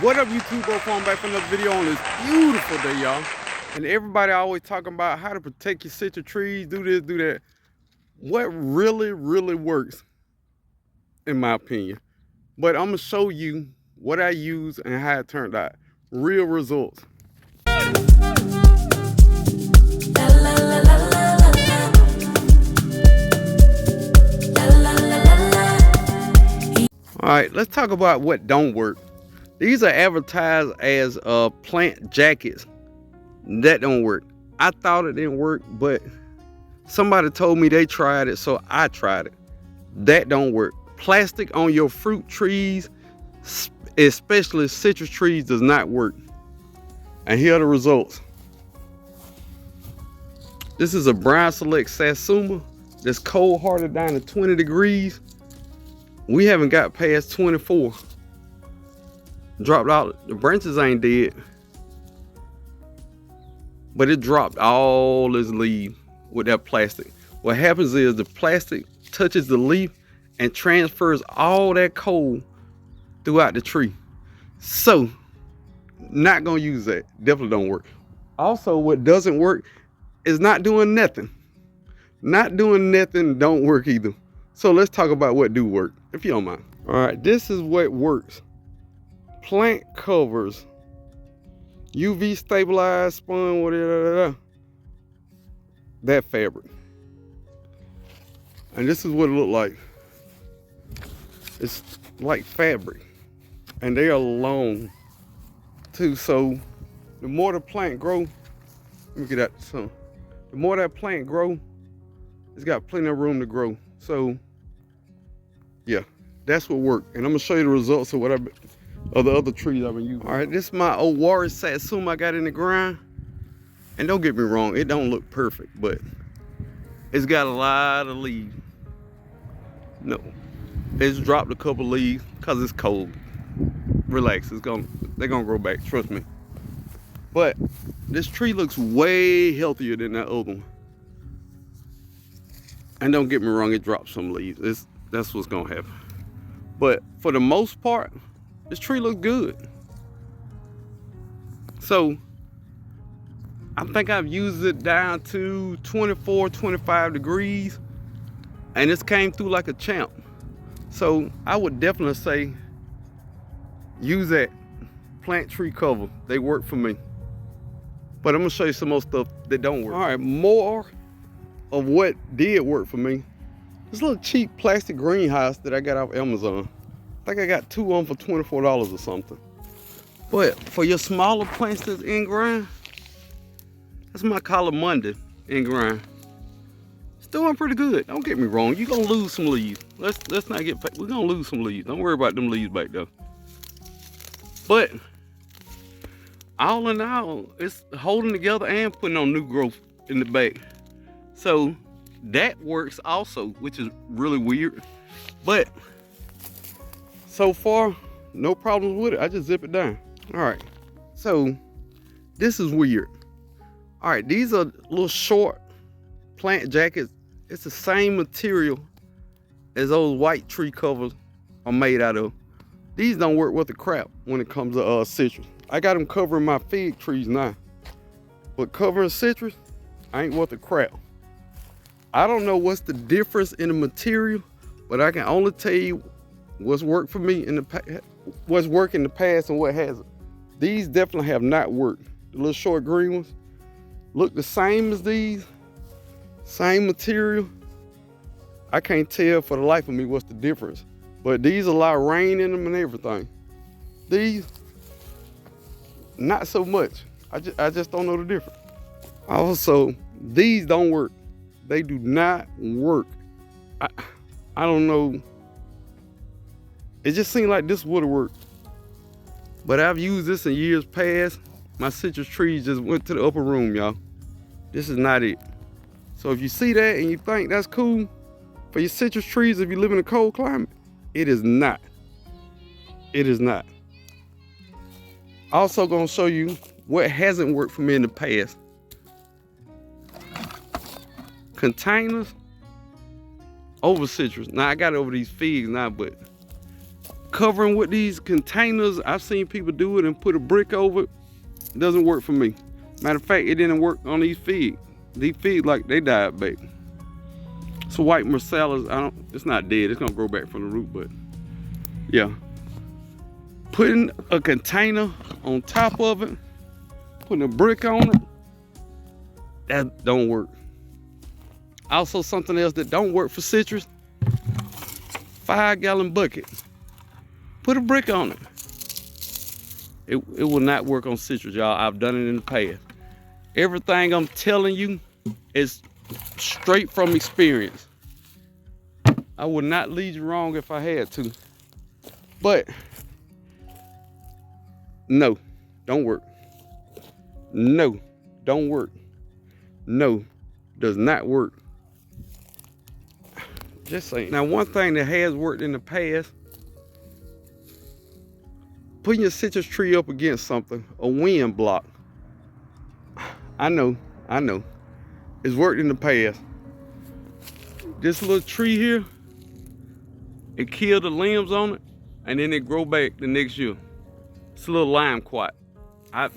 What up, YouTube? BrokeFarmer back for another video on this beautiful day, y'all. And everybody always talking about how to protect your citrus trees, do this, do that. What really works, in my opinion. But I'm gonna show you what I use and how it turned out. Real results. All right, let's talk about what don't work. These are advertised as plant jackets. That don't work. I thought it didn't work, but somebody told me they tried it, so I tried it. That don't work. Plastic on your fruit trees, especially citrus trees, does not work. And here are the results. This is a Brown Select Satsuma that's cold hearted down to 20 degrees. We haven't got past 24. Dropped out, the branches ain't dead, but it dropped all its leaves with that plastic. What happens is the plastic touches the leaf and transfers all that cold throughout the tree. So, not gonna use that. Definitely don't work. Also, what doesn't work is not doing nothing. Not doing nothing don't work either. So let's talk about what do work, if you don't mind. All right, this is what works. Plant covers, UV stabilized, spun, whatever, that fabric. And this is what it looked like. It's like fabric, and they are long too. So the more the plant grow, let me get that some. The more that plant grow, it's got plenty of room to grow. So yeah, that's what worked. And I'm gonna show you the results of what of the other trees I've been using. All right, this is my old Warrior Satsuma I got in the ground. And don't get me wrong, it don't look perfect, but it's got a lot of leaves. No, it's dropped a couple leaves because it's cold. Relax, they're gonna grow back, trust me. But this tree looks way healthier than that other one. And don't get me wrong, it dropped some leaves. That's what's gonna happen. But for the most part, this tree looks good. So I think I've used it down to 24, 25 degrees, and this came through like a champ. So I would definitely say use that plant tree cover. They work for me. But I'm gonna show you some more stuff that don't work. All right, more of what did work for me. This little cheap plastic greenhouse that I got off Amazon. I think I got two on for $24 or something. But for your smaller plants that's in ground, that's my Monday in ground. It's doing pretty good. Don't get me wrong. You're gonna lose some leaves. Let's not get. We're gonna lose some leaves. Don't worry about them leaves back there. But all in all, it's holding together and putting on new growth in the back. So that works also, which is really weird. But so far, no problems with it. I just zip it down. All right, so this is weird. All right, these are little short plant jackets. It's the same material as those white tree covers are made out of. These don't work worth a crap when it comes to citrus. I got them covering my fig trees now, but covering citrus, I ain't worth a crap. I don't know what's the difference in the material, but I can only tell you what's worked for me in the past, what's worked in the past and what hasn't. These definitely have not worked. The little short green ones look the same as these, same material. I can't tell for the life of me what's the difference, but these allow rain in them and everything. These, not so much. I just don't know the difference. Also, these don't work. They do not work. I don't know. It just seemed like this would have worked. But I've used this in years past. My citrus trees just went to the upper room, y'all. This is not it. So if you see that and you think that's cool for your citrus trees if you live in a cold climate, it is not. It is not. Also gonna show you what hasn't worked for me in the past. Containers over citrus. Now I got it over these figs now, but covering with these containers, I've seen people do it and put a brick over it. It doesn't work for me. Matter of fact, it didn't work on these figs. These figs, like, they died back. So white Marcellus, it's not dead. It's gonna grow back from the root, but yeah. Putting a container on top of it, putting a brick on it, that don't work. Also, something else that don't work for citrus, 5-gallon bucket. Put a brick on it. It will not work on citrus, y'all. I've done it in the past. Everything I'm telling you is straight from experience. I would not lead you wrong if I had to. But no, don't work. No, don't work. No, does not work. Just saying. Now, one thing that has worked in the past, putting your citrus tree up against something, a wind block. I know. It's worked in the past. This little tree here, it killed the limbs on it, and then it grow back the next year. It's a little limequat. I've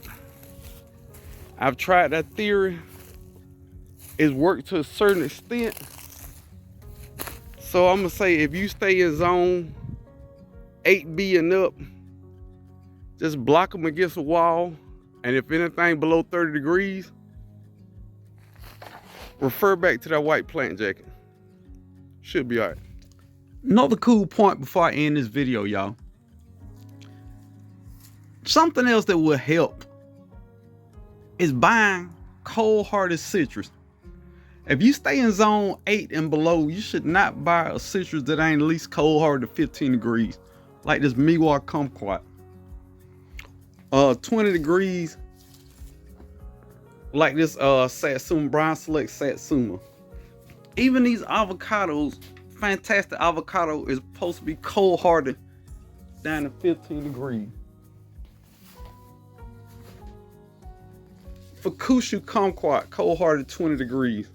tried that theory. It's worked to a certain extent. So I'm gonna say, if you stay in zone 8B and up, just block them against the wall, and if anything below 30 degrees, refer back to that white plant jacket. Should be all right. Another cool point before I end this video, y'all. Something else that will help is buying cold-hardy citrus. If you stay in zone 8 and below, you should not buy a citrus that ain't at least cold-hardy to 15 degrees, like this Miwa kumquat. 20 degrees, like this Satsuma, Brown Select Satsuma. Even these avocados, fantastic avocado, is supposed to be cold-hardy down to 15 degrees. Fukushu kumquat, cold-hardy 20 degrees.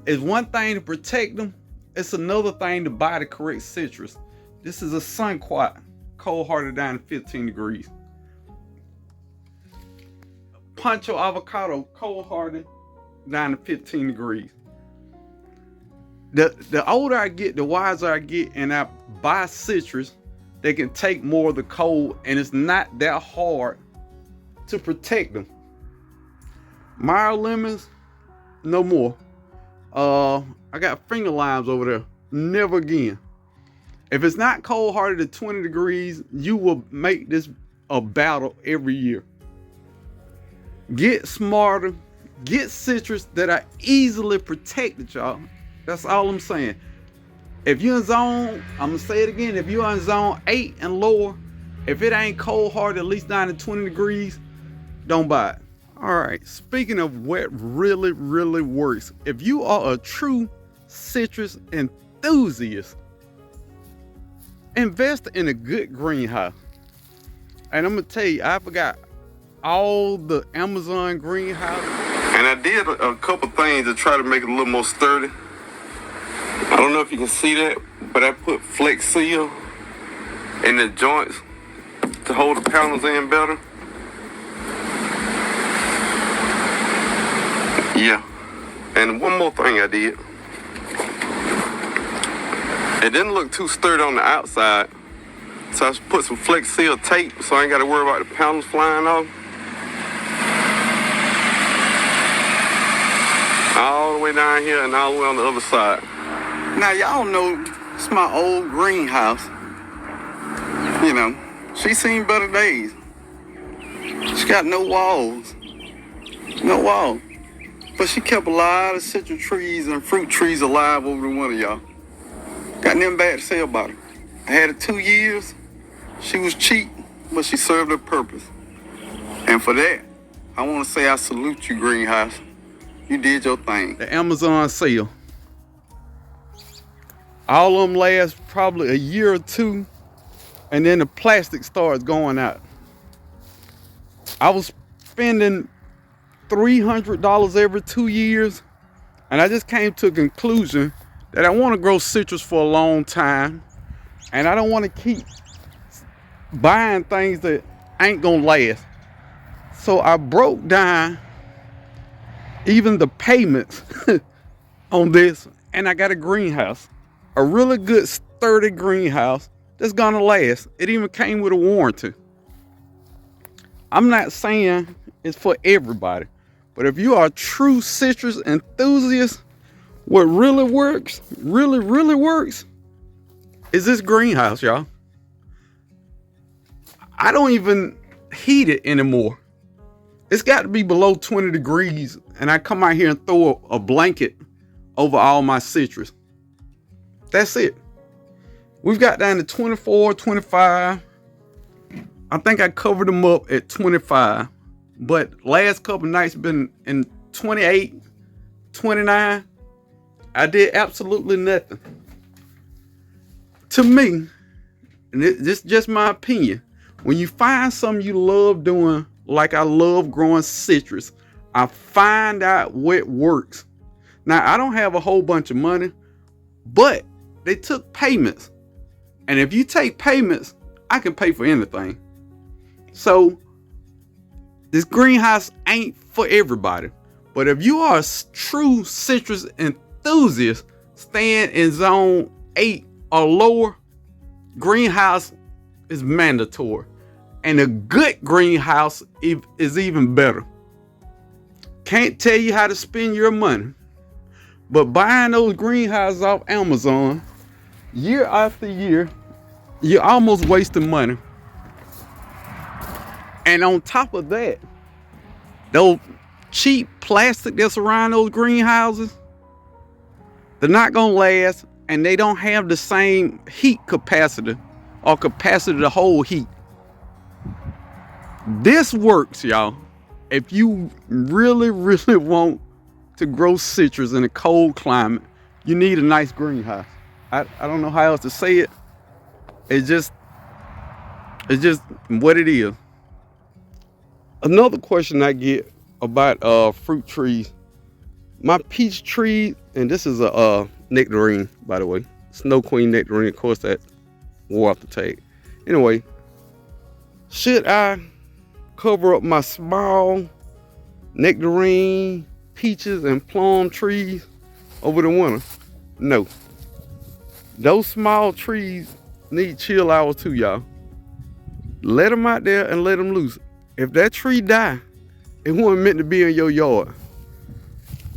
It's one thing to protect them, it's another thing to buy the correct citrus. This is a sunquat, cold-hardy down to 15 degrees. Pancho avocado, cold-hardy down to 15 degrees. The older I get, the wiser I get, and I buy citrus that can take more of the cold, and it's not that hard to protect them. Mild lemons, no more. I got finger limes over there. Never again. If it's not cold-hardy to 20 degrees, you will make this a battle every year. Get smarter. Get citrus that are easily protected, y'all. That's all I'm saying. If you're in zone, I'm gonna say it again, if you're in zone 8 and lower, if it ain't cold-hardy at least down to 20 degrees, don't buy it. All right, speaking of what really works, if you are a true citrus enthusiast, invest in a good greenhouse. And I'm gonna tell you, I forgot all the Amazon greenhouses. And I did a couple things to try to make it a little more sturdy. I don't know if you can see that, but I put Flex Seal in the joints to hold the panels in better. Yeah, and one more thing I did. It didn't look too sturdy on the outside, so I put some Flex Seal tape so I ain't got to worry about the panels flying off. All the way down here and all the way on the other side. Now y'all know it's my old greenhouse. You know, she's seen better days. She got no walls. No walls. But she kept a lot of citrus trees and fruit trees alive over the winter, y'all. Got nothing bad to say about her. I had her 2 years. She was cheap, but she served her purpose. And for that, I want to say I salute you, greenhouse. You did your thing. The Amazon sale. All of them last probably a year or two, and then the plastic starts going out. I was spending $300 every 2 years, and I just came to a conclusion that I want to grow citrus for a long time. And I don't want to keep buying things that ain't gonna last. So I broke down even the payments on this, and I got a greenhouse, a really good sturdy greenhouse that's gonna last. It even came with a warranty. I'm not saying it's for everybody, but if you are a true citrus enthusiast, what really works, really works, is this greenhouse, y'all. I don't even heat it anymore. It's got to be below 20 degrees, and I come out here and throw a blanket over all my citrus. That's it. We've got down to 24, 25. I think I covered them up at 25, but last couple nights been in 28, 29. I did absolutely nothing. To me, and this is just my opinion, when you find something you love doing, like I love growing citrus, I find out what works. Now, I don't have a whole bunch of money, but they took payments. And if you take payments, I can pay for anything. So this greenhouse ain't for everybody. But if you are a true citrus enthusiast, staying in zone 8 or lower, greenhouse is mandatory. And a good greenhouse is even better. Can't tell you how to spend your money, but buying those greenhouses off Amazon year after year, you're almost wasting money. And on top of that, those cheap plastic that's around those greenhouses, they're not gonna last, and they don't have the same heat capacity or capacity to hold heat. This works, y'all. If you really want to grow citrus in a cold climate, you need a nice greenhouse. I don't know how else to say it. It's just what it is. Another question I get about fruit trees. My peach tree, and this is a nectarine, by the way. Snow Queen nectarine, of course, that wore off the tag. Anyway, should I cover up my small nectarine, peaches, and plum trees over the winter? No. Those small trees need chill hours too, y'all. Let them out there and let them loose. If that tree die, it wasn't meant to be in your yard.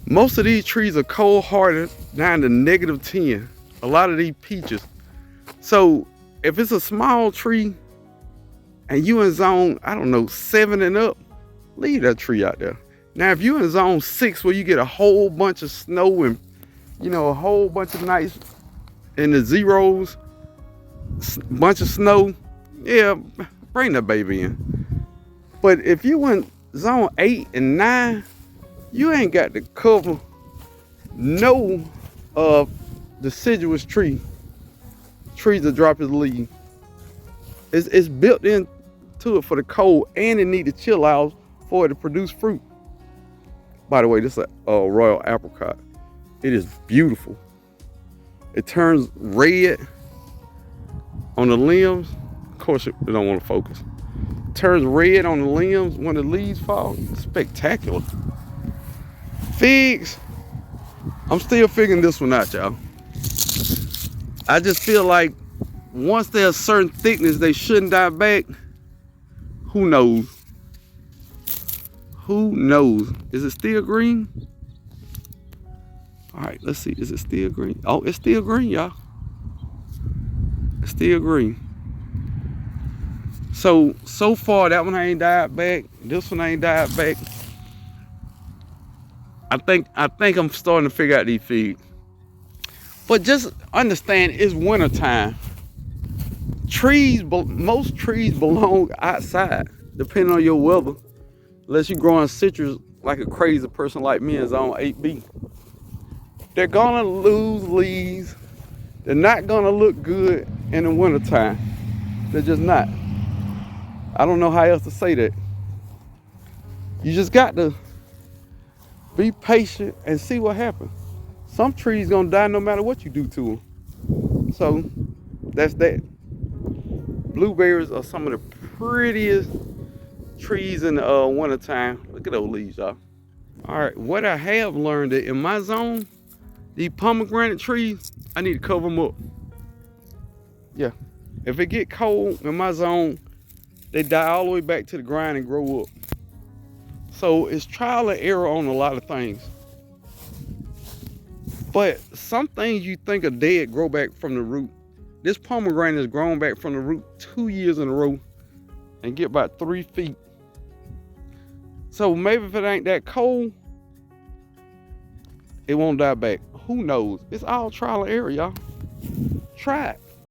Most of these trees are cold-hearted down to -10. A lot of these peaches. So if it's a small tree and you in zone, I don't know, 7 and up, leave that tree out there. Now, if you in zone 6 where you get a whole bunch of snow and, a whole bunch of nights in the zeros, bunch of snow, yeah, bring that baby in. But if you in zone 8 and 9, you ain't got to cover no deciduous trees that drop its leaves. It's built into it for the cold, and it need to chill out for it to produce fruit. By the way, this is a royal apricot. It is beautiful. It turns red on the limbs. Of course, it don't want to focus. It turns red on the limbs when the leaves fall. It's spectacular. Figs, I'm still figuring this one out, y'all. I just feel like once they're a certain thickness, they shouldn't die back. Who knows? Who knows? Is it still green? All right, let's see. Is it still green? Oh, it's still green, y'all. It's still green. So far, that one ain't died back. This one ain't died back. I think I'm starting to figure out these figs. But just understand, it's winter time. Most trees belong outside, depending on your weather. Unless you're growing citrus like a crazy person like me in zone 8B. They're gonna lose leaves. They're not gonna look good in the wintertime. They're just not. I don't know how else to say that. You just got to be patient and see what happens. Some trees gonna die no matter what you do to them. So That's that. Blueberries are some of the prettiest trees in the wintertime. Look at those leaves, y'all. All right, what I have learned that in my zone, these pomegranate trees, I need to cover them up. Yeah, if it get cold in my zone, they die all the way back to the ground and grow up. So it's trial and error on a lot of things. But some things you think are dead grow back from the root. This pomegranate has grown back from the root 2 years in a row and get about 3 feet. So maybe if it ain't that cold, it won't die back. Who knows? It's all trial and error, y'all. Try it.